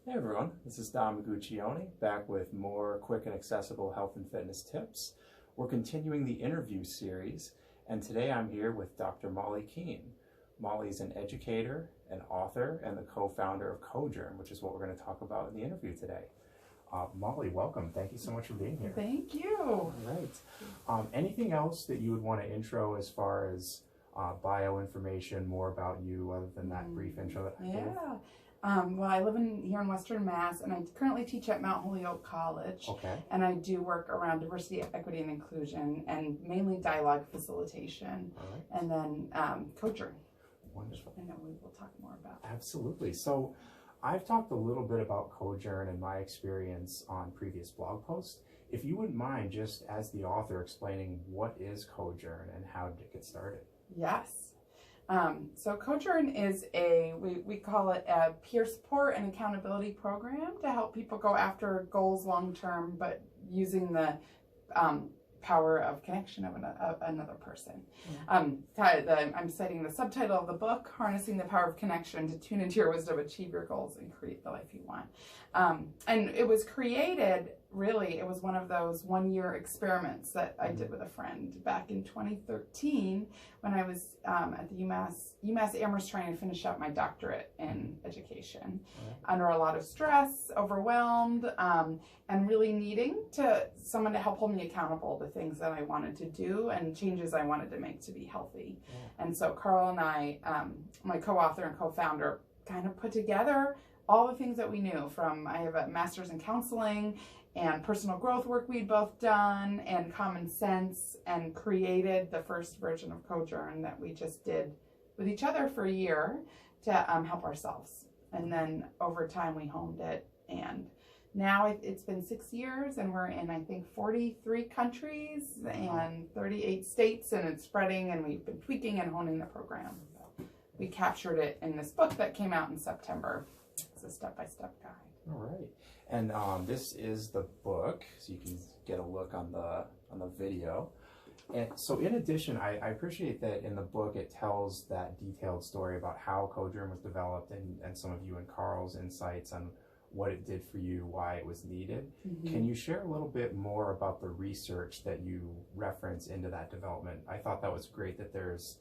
Hey everyone, this is Don Maguccione back with more quick and accessible health and fitness tips. We're continuing the interview series, and today I'm here with Dr. Molly Keehn. Molly's an educator, an author, and the co-founder of CoJourn, which is what we're going to talk about in the interview today. Molly, welcome. Thank you so much for being here. Thank you. All right. Anything else that you would want to intro as far as bio information, more about you, other than that brief intro that I gave? Well, I live here in Western Mass, and I currently teach at Mount Holyoke College. Okay. And I do work around diversity, equity, and inclusion, and mainly dialogue facilitation. All right. And then CoJourn. Wonderful. I know we will talk more about. Absolutely. So I've talked a little bit about CoJourn and my experience on previous blog posts. If you wouldn't mind, just as the author, explaining what is CoJourn and how did it get started? Yes. So CoJourn is we call it a peer support and accountability program to help people go after goals long term, but using the power of connection of another person. Mm-hmm. I'm citing the subtitle of the book, Harnessing the Power of Connection to Tune into Your Wisdom, Achieve Your Goals, and Create the Life You Want. And it was created, really, it was one of those one-year experiments that I did with a friend back in 2013 when I was at the UMass Amherst trying to finish up my doctorate in education. Under a lot of stress, overwhelmed, and really needing someone to help hold me accountable to things that I wanted to do and changes I wanted to make to be healthy. And so Carl and I, my co-author and co-founder, kind of put together all the things that we knew from, I have a master's in counseling and personal growth work we'd both done and common sense, and created the first version of CoJourn that we just did with each other for a year to help ourselves. And then over time we honed it, and now it's been 6 years and we're in, I think, 43 countries and 38 states, and it's spreading, and we've been tweaking and honing the program. We captured it in this book that came out in September. It's a step-by-step guide. All right. And this is the book, so you can get a look on the video. And so in addition, I appreciate that in the book it tells that detailed story about how CoJourn was developed and some of you and Carl's insights on what it did for you, why it was needed. Mm-hmm. Can you share a little bit more about the research that you reference into that development? I thought that was great that there's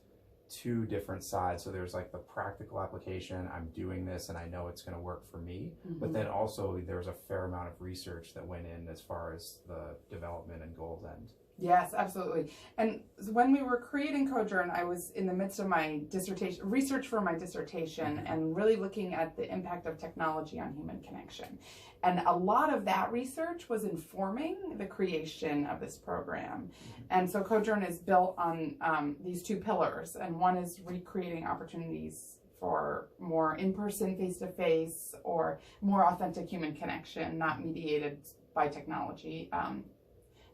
two different sides. So there's like the practical application, I'm doing this and I know it's going to work for me, but then also there's a fair amount of research that went in as far as the development and goals end. Yes, absolutely. And when we were creating CoJourn, I was in the midst of my dissertation, research for my dissertation, and really looking at the impact of technology on human connection. And a lot of that research was informing the creation of this program. And so CoJourn is built on these two pillars, and one is recreating opportunities for more in-person, face-to-face, or more authentic human connection, not mediated by technology.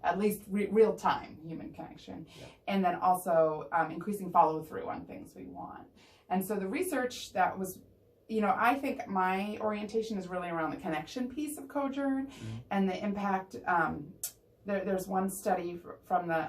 At least real-time human connection. Yeah. And then also increasing follow-through on things we want. And so the research that was, I think my orientation is really around the connection piece of CoJourn and the impact. There's one study from the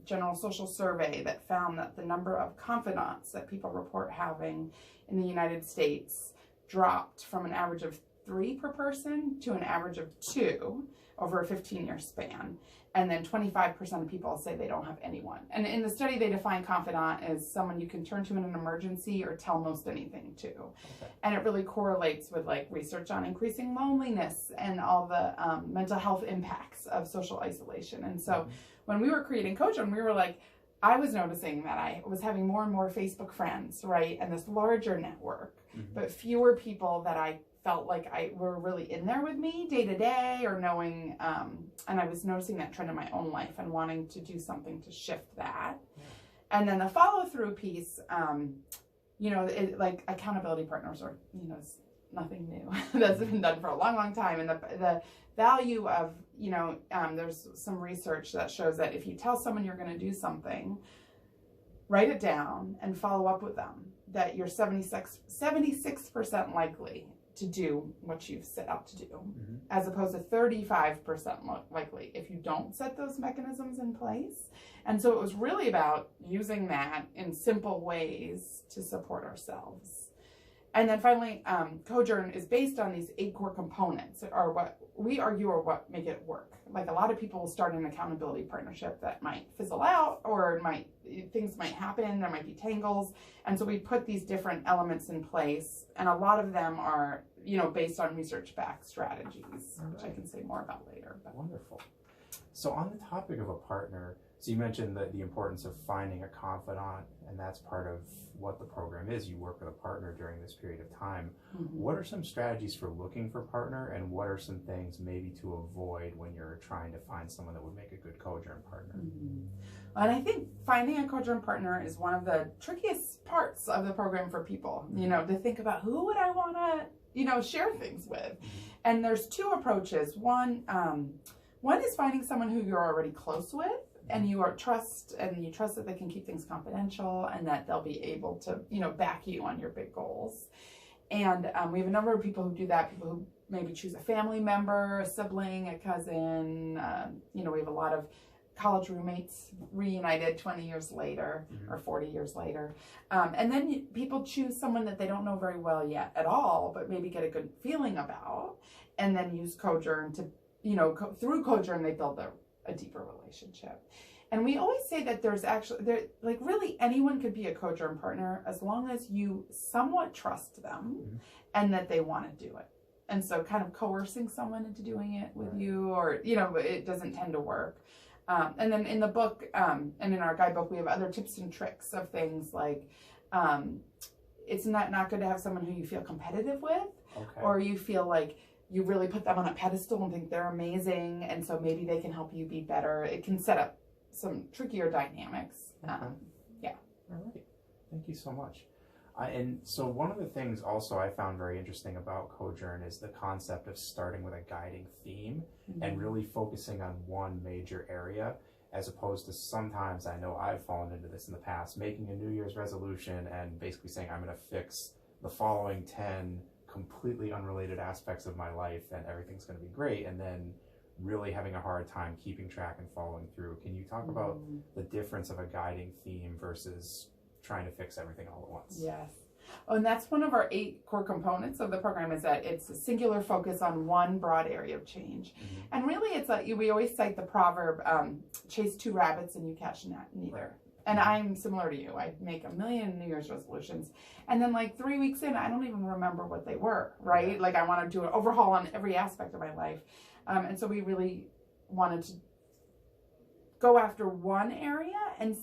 General Social Survey that found that the number of confidants that people report having in the United States dropped from an average of 3 per person to an average of 2 over a 15-year span. And then 25% of people say they don't have anyone. And in the study, they define confidant as someone you can turn to in an emergency or tell most anything to. Okay. And it really correlates with research on increasing loneliness and all the mental health impacts of social isolation. And so when we were creating CoJourn, we were I was noticing that I was having more and more Facebook friends, right? And this larger network, but fewer people that I felt like were really in there with me day to day or knowing, and I was noticing that trend in my own life and wanting to do something to shift that. Yeah. And then the follow-through piece, accountability partners are, it's nothing new. That's been done for a long, long time. And the value of, there's some research that shows that if you tell someone you're going to do something, write it down and follow up with them, that you're 76% likely to do what you've set out to do, as opposed to 35% likely if you don't set those mechanisms in place. And so it was really about using that in simple ways to support ourselves. And then finally, CoJourn is based on these 8 core components, or what we argue are what make it work. Like a lot of people will start an accountability partnership that might fizzle out, or things might happen, there might be tangles. And so we put these different elements in place, and a lot of them are, based on research-backed strategies, which I can say more about later. But. Wonderful. So on the topic of a partner, so you mentioned the importance of finding a confidant, and that's part of what the program is. You work with a partner during this period of time. Mm-hmm. What are some strategies for looking for a partner, and what are some things maybe to avoid when you're trying to find someone that would make a good CoJourn partner? Mm-hmm. And I think finding a CoJourn partner is one of the trickiest parts of the program for people, to think about who would I want to, share things with. Mm-hmm. And there's 2 approaches. One is finding someone who you're already close with, and you trust that they can keep things confidential, and that they'll be able to, back you on your big goals. And we have a number of people who do that, people who maybe choose a family member, a sibling, a cousin. We have a lot of college roommates reunited 20 years later, mm-hmm. or 40 years later. And then people choose someone that they don't know very well yet at all, but maybe get a good feeling about, and then use CoJourn to, through CoJourn, they build a deeper relationship. And we always say that really anyone could be a CoJourn partner as long as you somewhat trust them, mm-hmm. and that they want to do it. And so kind of coercing someone into doing it with you, or, it doesn't tend to work. And then in the book, and in our guidebook, we have other tips and tricks of things like, it's not good to have someone who you feel competitive with, okay. or you feel like you really put them on a pedestal and think they're amazing, and so maybe they can help you be better. It can set up some trickier dynamics. Okay. Yeah. All right. Thank you so much. And so one of the things also I found very interesting about CoJourn is the concept of starting with a guiding theme, mm-hmm. and really focusing on one major area, as opposed to sometimes, I know I've fallen into this in the past, making a New Year's resolution and basically saying I'm going to fix the following 10 completely unrelated aspects of my life and everything's going to be great, and then really having a hard time keeping track and following through. Can you talk mm-hmm. about the difference of a guiding theme versus trying to fix everything all at once? Yes. Oh, and that's one of our 8 core components of the program, is that it's a singular focus on one broad area of change. Mm-hmm. And really it's like, we always cite the proverb, chase 2 rabbits and you catch neither. Right. And I'm similar to you. I make a million New Year's resolutions, and then like 3 weeks in, I don't even remember what they were, right? Yeah. Like I want to do an overhaul on every aspect of my life. And so we really wanted to go after one area and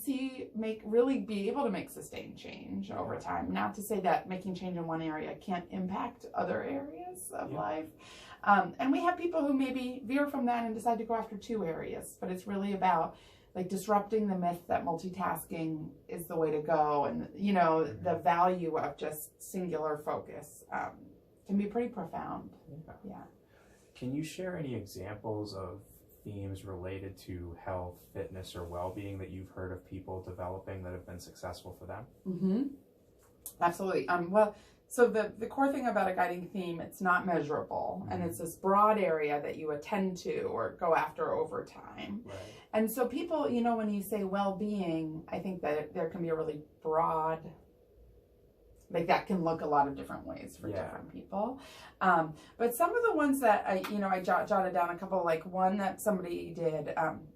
really be able to make sustained change over time. Not to say that making change in one area can't impact other areas of life. And we have people who maybe veer from that and decide to go after 2 areas, but it's really about like disrupting the myth that multitasking is the way to go, and mm-hmm. the value of just singular focus can be pretty profound. Yeah. Can you share any examples of themes related to health, fitness, or well-being that you've heard of people developing that have been successful for them? Mm-hmm. Absolutely. So the core thing about a guiding theme, it's not measurable, mm-hmm. and it's this broad area that you attend to or go after over time. Right. And so people, when you say well-being, I think that there can be a really broad, like that can look a lot of different ways for different people. But some of the ones that I jotted down a couple, like one that somebody did.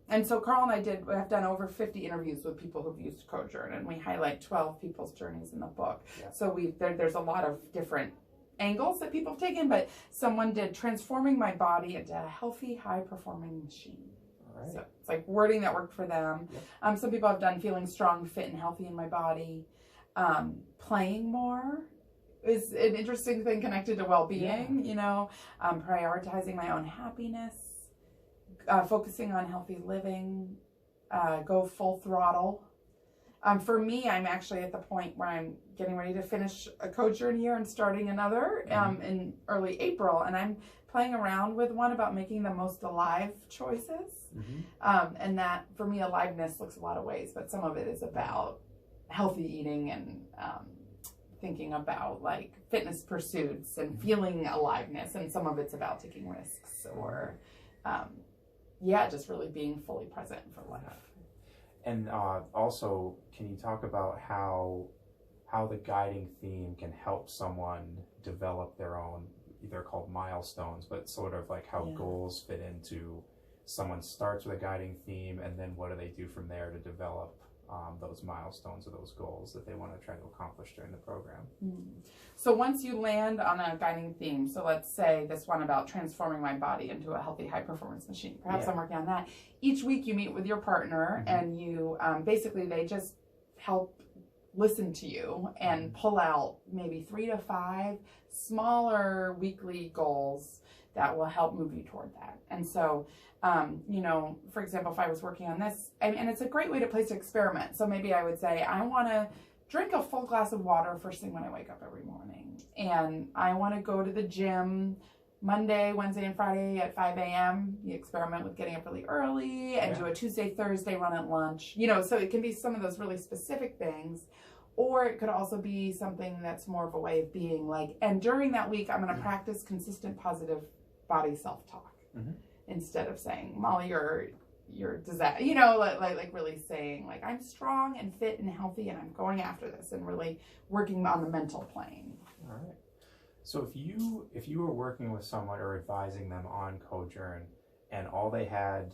And so Carl and I have done over 50 interviews with people who've used CoJourn, and we highlight 12 people's journeys in the book. Yeah. So there's a lot of different angles that people have taken, but someone did transforming my body into a healthy, high-performing machine. Right. So it's like wording that worked for them. Yep. Some people have done feeling strong, fit, and healthy in my body. Playing more is an interesting thing connected to well-being, prioritizing my own happiness, focusing on healthy living, go full throttle. For me, I'm actually at the point where I'm getting ready to finish a CoJourn year and starting another in early April, and I'm playing around with one about making the most alive choices. Mm-hmm. And that, for me, aliveness looks a lot of ways, but some of it is about healthy eating and thinking about like fitness pursuits and feeling aliveness, and some of it's about taking risks or just really being fully present for life. And also, can you talk about how how the guiding theme can help someone develop their own, they're called milestones, but sort of like how goals fit into someone starts with a guiding theme, and then what do they do from there to develop those milestones or those goals that they want to try to accomplish during the program. So once you land on a guiding theme, so let's say this one about transforming my body into a healthy high performance machine, perhaps I'm working on that. Each week you meet with your partner and you basically they just help listen to you and pull out maybe 3 to 5 smaller weekly goals that will help move you toward that. And so, you know, for example, if I was working on this, and it's a great way to place an experiment. So maybe I would say, I want to drink a full glass of water first thing when I wake up every morning. And I want to go to the gym Monday, Wednesday, and Friday at 5 a.m. You experiment with getting up really early and do a Tuesday, Thursday run at lunch. You know, so it can be some of those really specific things. Or it could also be something that's more of a way of being, like, and during that week, I'm going to practice consistent positive body self-talk instead of saying, Molly, you're disaster, you know, like really saying, like, I'm strong and fit and healthy and I'm going after this, and really working on the mental plane. All right. So if you were working with someone or advising them on CoJourn and all they had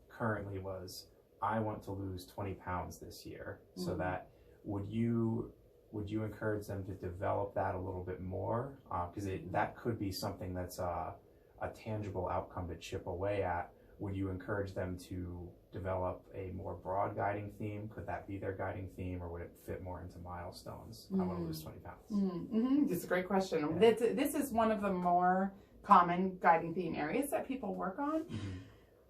currently was, I want to lose 20 pounds this year, so that would you encourage them to develop that a little bit more? Because that could be something that's a tangible outcome to chip away at. Would you encourage them to develop a more broad guiding theme? Could that be their guiding theme, or would it fit more into milestones? I want to lose 20 pounds. That's a great question. Yeah. This is one of the more common guiding theme areas that people work on.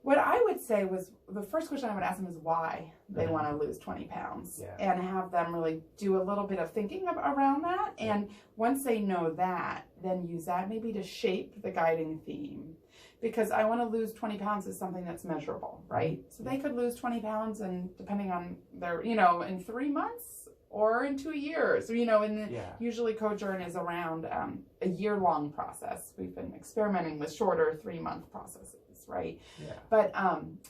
What I would say was, the first question I would ask them is why they want to lose 20 pounds and have them really do a little bit of thinking around that. And once they know that, then use that maybe to shape the guiding theme. Because I want to lose 20 pounds is something that's measurable, right? So they could lose 20 pounds, and depending on their, you know, in 3 months or in 2 years, you know, usually CoJourn is around a year-long process. We've been experimenting with shorter 3-month processes. Right. But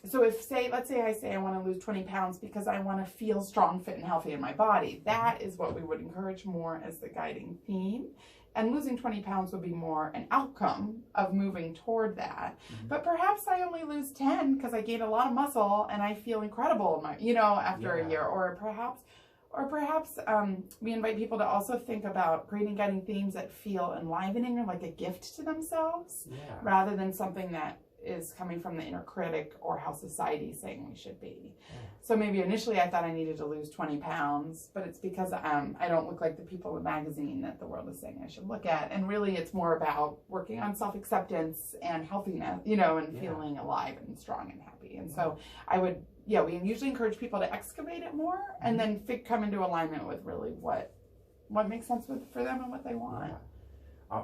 so let's say I say I want to lose 20 pounds because I want to feel strong, fit, and healthy in my body. That is what we would encourage more as the guiding theme. And losing 20 pounds would be more an outcome of moving toward that. But perhaps I only lose 10 because I gained a lot of muscle and I feel incredible, after a year. Or perhaps we invite people to also think about creating guiding themes that feel enlivening or like a gift to themselves, rather than something that is coming from the inner critic or how society is saying we should be. So maybe initially I thought I needed to lose 20 pounds, but it's because I don't look like the people in the magazine that the world is saying I should look at. And really it's more about working on self-acceptance and healthiness, and feeling alive and strong and happy. And so we usually encourage people to excavate it more and then come into alignment with really what makes sense for them and what they want.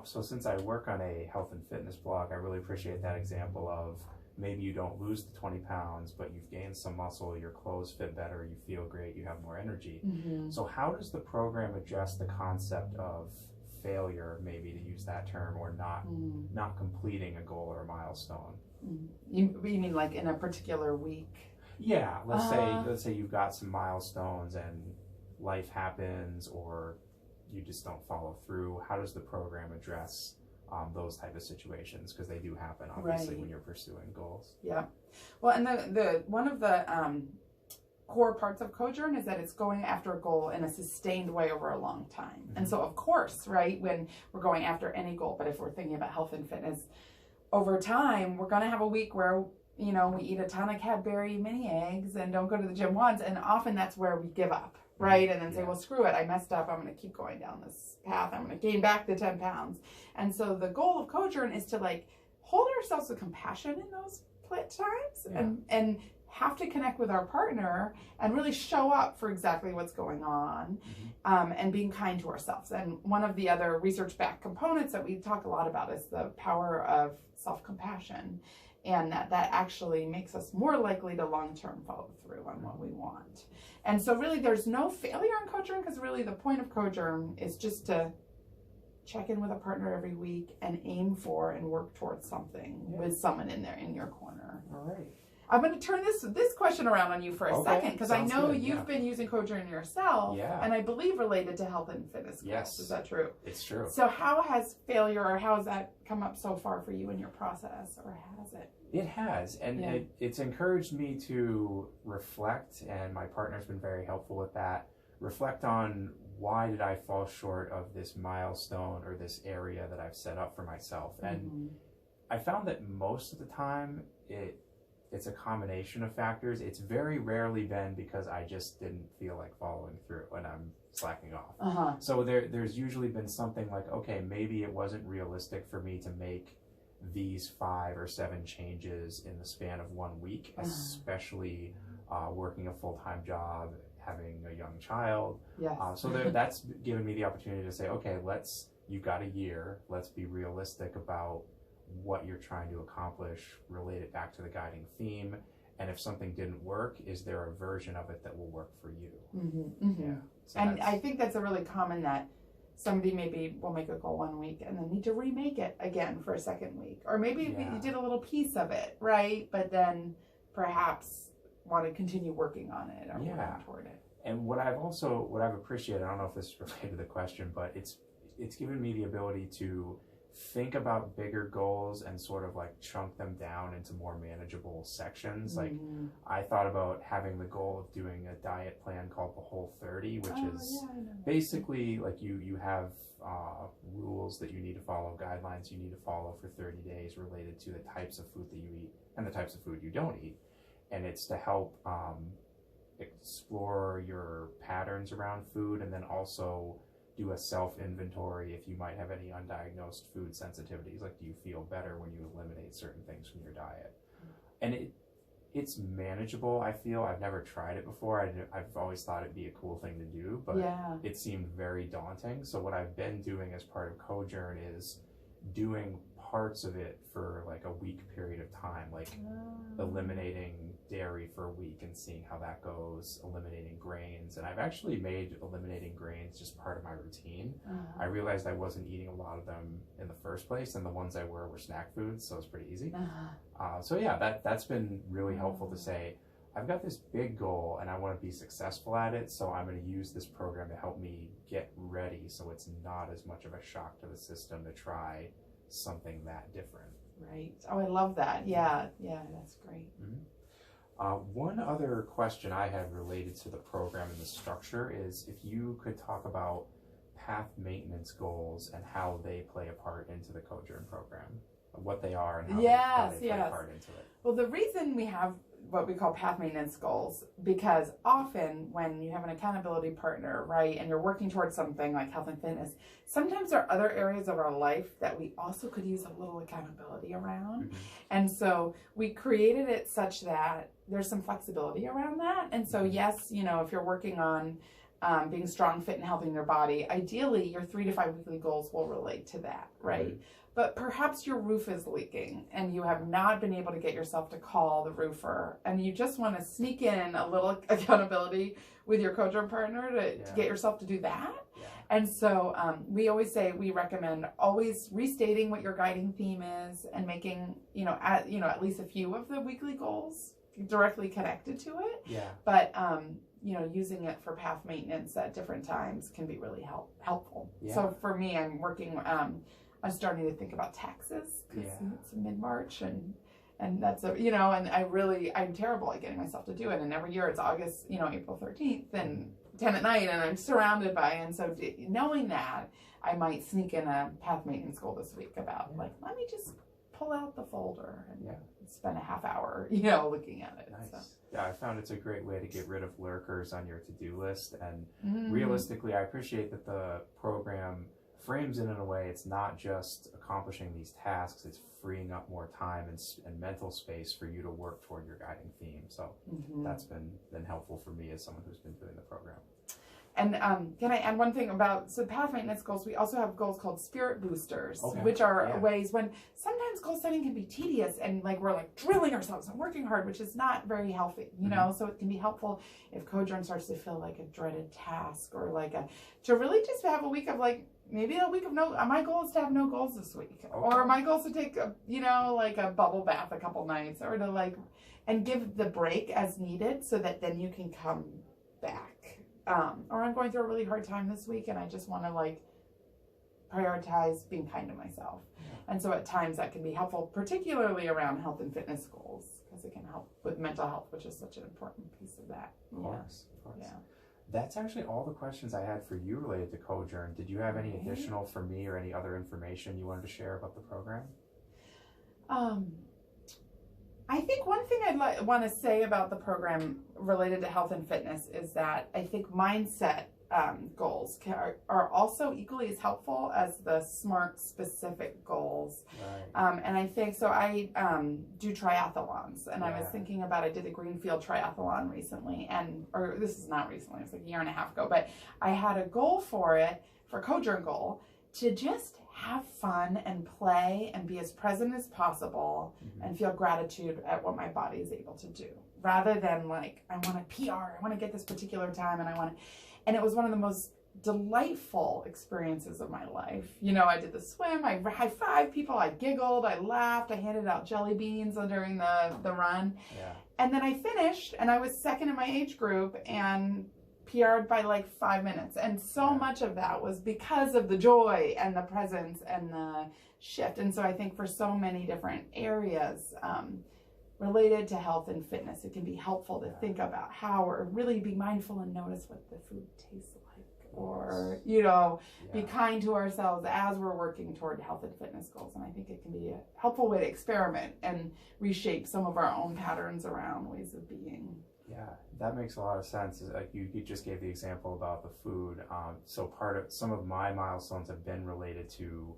So since I work on a health and fitness blog, I really appreciate that example of maybe you don't lose the 20 pounds, but you've gained some muscle, your clothes fit better, you feel great, you have more energy. So how does the program address the concept of failure, maybe to use that term, or not completing a goal or a milestone? You mean like in a particular week? Yeah, let's say you've got some milestones and life happens, or you just don't follow through. How does the program address those type of situations? Because they do happen, obviously, when you're pursuing goals. Yeah. Well, and the one of the core parts of CoJourn is that it's going after a goal in a sustained way over a long time. And so, of course, right, when we're going after any goal, but if we're thinking about health and fitness, over time, we're going to have a week where, we eat a ton of Cadbury mini eggs and don't go to the gym once. And often that's where we give up. Right, and then say, well, screw it, I messed up, I'm going to keep going down this path, I'm going to gain back the 10 pounds. And so the goal of CoJourn is to hold ourselves with compassion in those times and have to connect with our partner and really show up for exactly what's going on, and being kind to ourselves. And one of the other research-backed components that we talk a lot about is the power of self-compassion, and that actually makes us more likely to long-term follow through on what we want. And so really there's no failure in CoJourn, because really the point of CoJourn is just to check in with a partner every week and aim for and work towards something with someone in your corner. All right. I'm going to turn this question around on you for a second, because I know you've been using CoJourn yourself, and I believe related to health and fitness goals. Yes. Is that true? It's true. So how has failure, or how has that come up so far for you in your process, or has it? It has, and it's encouraged me to reflect, and my partner's been very helpful with that. Reflect on, why did I fall short of this milestone or this area that I've set up for myself? And I found that most of the time it's a combination of factors. It's very rarely been because I just didn't feel like following through and I'm slacking off. So there's usually been something like, okay, maybe it wasn't realistic for me to make these 5 or 7 changes in the span of 1 week, especially working a full-time job, having a young child. So that's given me the opportunity to say, okay, you've got a year, let's be realistic about what you're trying to accomplish, relate it back to the guiding theme, and if something didn't work, is there a version of it that will work for you? So and I think that's a really common, that somebody maybe will make a goal 1 week and then need to remake it again for a second week, or maybe you did a little piece of it, right, but then perhaps want to continue working on it or working toward it. And what I've appreciated, I don't know if this is related to the question, but it's given me the ability to think about bigger goals and sort of like chunk them down into more manageable sections. Like I thought about having the goal of doing a diet plan called the Whole 30, which is basically like you have rules that you need to follow, guidelines you need to follow for 30 days related to the types of food that you eat and the types of food you don't eat. And it's to help explore your patterns around food, and then also do a self-inventory if you might have any undiagnosed food sensitivities. Like, do you feel better when you eliminate certain things from your diet? And it's manageable, I feel. I've never tried it before. I've always thought it'd be a cool thing to do, but it seemed very daunting. So what I've been doing as part of CoJourn is doing parts of it for like a week period of time, like eliminating dairy for a week and seeing how that goes, eliminating grains. And I've actually made eliminating grains just part of my routine. I realized I wasn't eating a lot of them in the first place, and the ones I were snack foods, so it's pretty easy. So yeah, that's been really helpful to say, I've got this big goal and I want to be successful at it, so I'm going to use this program to help me get ready so it's not as much of a shock to the system to try something that different. Right. Oh, I love that. Yeah, that's great. One other question I had related to the program and the structure is if you could talk about path maintenance goals and how they play a part into the CoJourn program, what they are and how they play a part into it. Well, the reason we have what we call path maintenance goals, because often when you have an accountability partner, right, and you're working towards something like health and fitness, sometimes there are other areas of our life that we also could use a little accountability around. And so we created it such that there's some flexibility around that. And so yes, if you're working on being strong, fit, and healthy in your body, ideally your 3 to 5 weekly goals will relate to that, right? But perhaps your roof is leaking and you have not been able to get yourself to call the roofer, and you just want to sneak in a little accountability with your CoJourn partner to get yourself to do that. And so we always say we recommend always restating what your guiding theme is and making, at least a few of the weekly goals directly connected to it. But using it for path maintenance at different times can be really helpful. So for me, I'm working, I'm starting to think about taxes because it's mid-March and that's and I'm terrible at getting myself to do it. And every year it's August, April 13th and 10 at night, and I'm surrounded by, and so knowing that, I might sneak in a path maintenance goal this week about let me just pull out the folder and spend a half hour, looking at it. So. Yeah, I found it's a great way to get rid of lurkers on your to-do list. And realistically, I appreciate that the program frames it in a way it's not just accomplishing these tasks, it's freeing up more time and mental space for you to work toward your guiding theme. So that's been helpful for me as someone who's been doing the program. And can I add one thing about, so path maintenance goals, we also have goals called spirit boosters, which are ways when sometimes goal setting can be tedious and we're drilling ourselves and working hard, which is not very healthy, so it can be helpful if CoJourn starts to feel like a dreaded task or to really just have a week of maybe a week of my goal is to have no goals this week. Okay. Or my goal is to take like a bubble bath a couple nights, or to and give the break as needed so that then you can come back. Or I'm going through a really hard time this week and I just want to prioritize being kind to myself. And so at times that can be helpful, particularly around health and fitness goals, because it can help with mental health, which is such an important piece of that. Of course. Yeah. That's actually all the questions I had for you related to CoJourn. Did you have any additional for me or any other information you wanted to share about the program? I think one thing I'd want to say about the program related to health and fitness is that I think mindset goals are also equally as helpful as the SMART specific goals. Right. And I think so. I do triathlons, and I was thinking about, I did the Greenfield triathlon recently, or this is not recently, it was like a year and a half ago, but I had a goal for CoJourn goal, to just have fun and play and be as present as possible and feel gratitude at what my body is able to do, rather than I want to PR, I want to get this particular time, and it was one of the most delightful experiences of my life. I did the swim, I high-fived people, I giggled, I laughed, I handed out jelly beans during the run. Yeah. And then I finished, and I was second in my age group and PR'd by 5 minutes. And so much of that was because of the joy and the presence and the shift. And so I think for so many different areas, related to health and fitness, it can be helpful to think about how, or really be mindful and notice what the food tastes like, or be kind to ourselves as we're working toward health and fitness goals. And I think it can be a helpful way to experiment and reshape some of our own patterns around ways of being. Yeah, that makes a lot of sense. You just gave the example about the food. So some of my milestones have been related to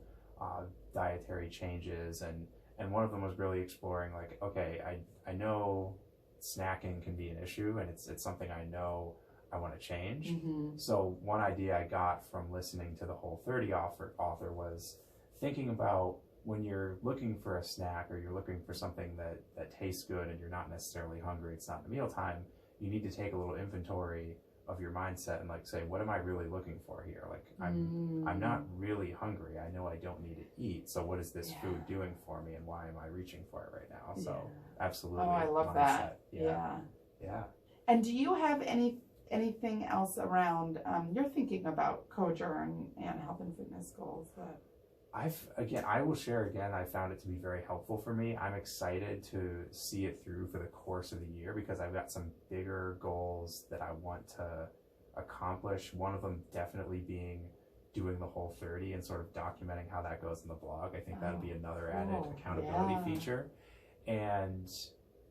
dietary changes, and one of them was really exploring okay, I know snacking can be an issue, and it's something I know I want to change. So one idea I got from listening to the Whole30 author was thinking about when you're looking for a snack, or you're looking for something that tastes good and you're not necessarily hungry, it's not the mealtime, you need to take a little inventory of your mindset and say, what am I really looking for here? I'm not really hungry. I know I don't need to eat. So what is this food doing for me, and why am I reaching for it right now? So absolutely. Oh, I love that. Yeah. And do you have anything else around you're thinking about CoJourn and health and fitness goals that I will share again, I found it to be very helpful for me. I'm excited to see it through for the course of the year, because I've got some bigger goals that I want to accomplish. One of them definitely being doing the Whole30 and sort of documenting how that goes in the blog. I think that'll be another added accountability feature. And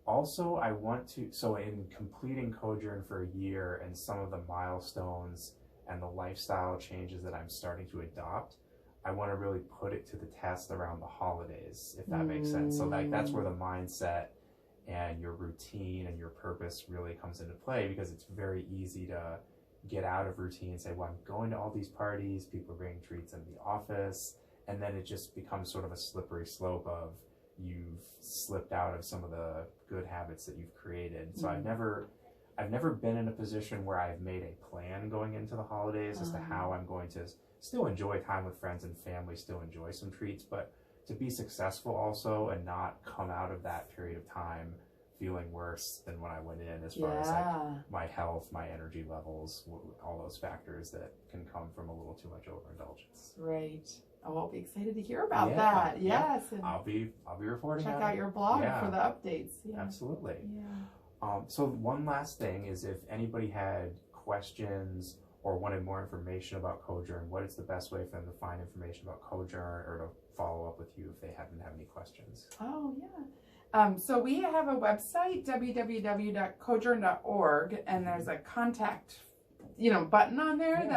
also I want to, so in completing CoJourn for a year and some of the milestones and the lifestyle changes that I'm starting to adopt, I want to really put it to the test around the holidays, if that makes sense. So that's where the mindset and your routine and your purpose really comes into play, because it's very easy to get out of routine and say, well, I'm going to all these parties, people are bringing treats into the office, and then it just becomes sort of a slippery slope of you've slipped out of some of the good habits that you've created. So I've never been in a position where I've made a plan going into the holidays as to how I'm going to still enjoy time with friends and family, still enjoy some treats, but to be successful also and not come out of that period of time feeling worse than when I went in, as far as my health, my energy levels, all those factors that can come from a little too much overindulgence. Right. Oh, I'll be excited to hear about that. Yes. And I'll be reporting. Check out your blog for the updates. Yeah. Absolutely. Yeah. So one last thing is, if anybody had questions or wanted more information about CoJourn, what is the best way for them to find information about CoJourn, or to follow up with you if they happen to have any questions? Oh, yeah. So we have a website, www.cojourn.org, and there's a contact, button on there and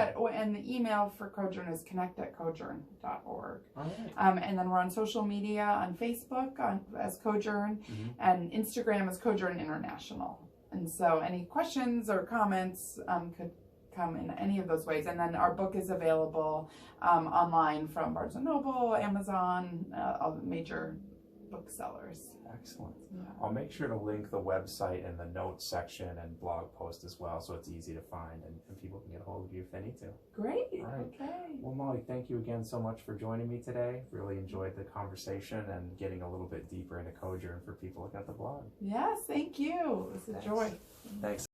the email for CoJourn is connect@cojourn.org. Right. And then we're on social media, on Facebook as CoJourn, and Instagram as CoJourn International. And so any questions or comments could come in any of those ways. And then our book is available online from Barnes & Noble, Amazon, all the major booksellers. Excellent. Yeah. I'll make sure to link the website in the notes section and blog post as well, so it's easy to find and people can get a hold of you if they need to. Great. All right. Okay. Well, Molly, thank you again so much for joining me today. Really enjoyed the conversation and getting a little bit deeper into CoJourn for people looking at the blog. Yes, thank you. It was a Thanks. joy. Thanks.